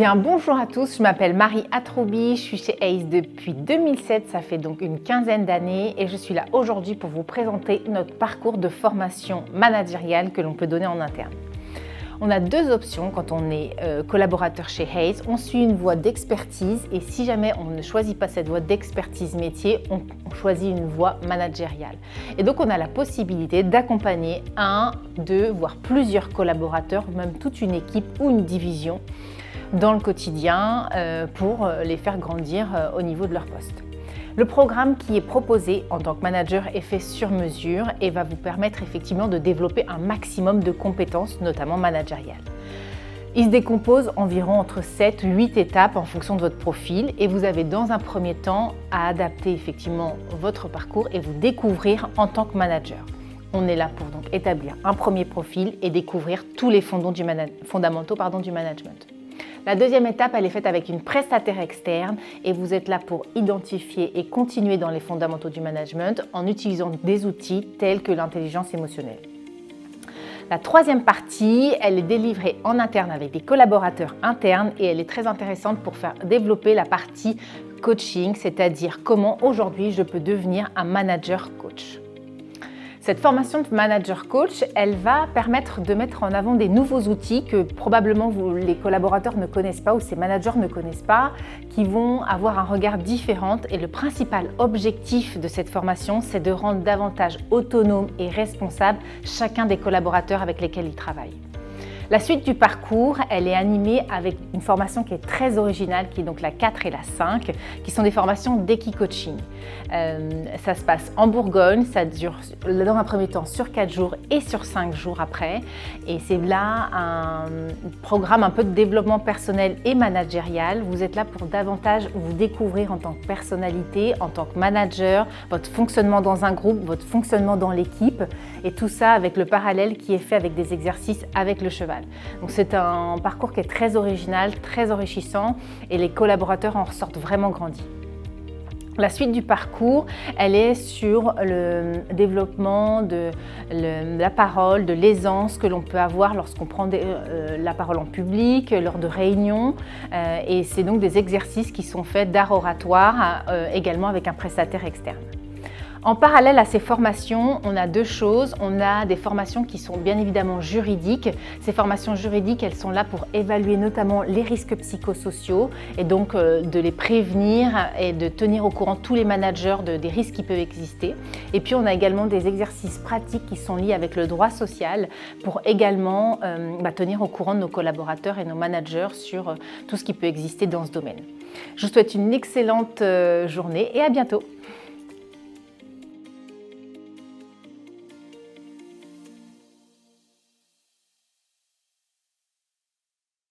Bien, bonjour à tous, je m'appelle Marie Atroubi, je suis chez ACE depuis 2007, ça fait donc une quinzaine d'années et je suis là aujourd'hui pour vous présenter notre parcours de formation managériale que l'on peut donner en interne. On a deux options quand on est collaborateur chez ACE. On suit une voie d'expertise et si jamais on ne choisit pas cette voie d'expertise métier, on choisit une voie managériale. Et donc on a la possibilité d'accompagner un, deux, voire plusieurs collaborateurs, même toute une équipe ou une division dans le quotidien pour les faire grandir au niveau de leur poste. Le programme qui est proposé en tant que manager est fait sur mesure et va vous permettre effectivement de développer un maximum de compétences, notamment managériales. Il se décompose environ entre 7 et 8 étapes en fonction de votre profil et vous avez dans un premier temps à adapter effectivement votre parcours et vous découvrir en tant que manager. On est là pour donc établir un premier profil et découvrir tous les fondamentaux du management. La deuxième étape, elle est faite avec une prestataire externe et vous êtes là pour identifier et continuer dans les fondamentaux du management en utilisant des outils tels que l'intelligence émotionnelle. La troisième partie, elle est délivrée en interne avec des collaborateurs internes et elle est très intéressante pour faire développer la partie coaching, c'est-à-dire comment aujourd'hui je peux devenir un manager coach. Cette formation de manager coach, elle va permettre de mettre en avant des nouveaux outils que probablement les collaborateurs ne connaissent pas ou ces managers ne connaissent pas, qui vont avoir un regard différent. Et le principal objectif de cette formation, c'est de rendre davantage autonome et responsable chacun des collaborateurs avec lesquels ils travaillent. La suite du parcours, elle est animée avec une formation qui est très originale, qui est donc la 4 et la 5, qui sont des formations d'Equi-Coaching. Ça se passe en Bourgogne, ça dure dans un premier temps sur 4 jours et sur 5 jours après. Et c'est là un programme un peu de développement personnel et managérial. Vous êtes là pour davantage vous découvrir en tant que personnalité, en tant que manager, votre fonctionnement dans un groupe, votre fonctionnement dans l'équipe et tout ça avec le parallèle qui est fait avec des exercices avec le cheval. Donc c'est un parcours qui est très original, très enrichissant et les collaborateurs en ressortent vraiment grandis. La suite du parcours, elle est sur le développement de la parole, de l'aisance que l'on peut avoir lorsqu'on prend la parole en public, lors de réunions. Et c'est donc des exercices qui sont faits d'art oratoire, également avec un prestataire externe. En parallèle à ces formations, on a deux choses. On a des formations qui sont bien évidemment juridiques. Ces formations juridiques, elles sont là pour évaluer notamment les risques psychosociaux et donc de les prévenir et de tenir au courant tous les managers des risques qui peuvent exister. Et puis on a également des exercices pratiques qui sont liés avec le droit social pour également tenir au courant de nos collaborateurs et nos managers sur tout ce qui peut exister dans ce domaine. Je vous souhaite une excellente journée et à bientôt.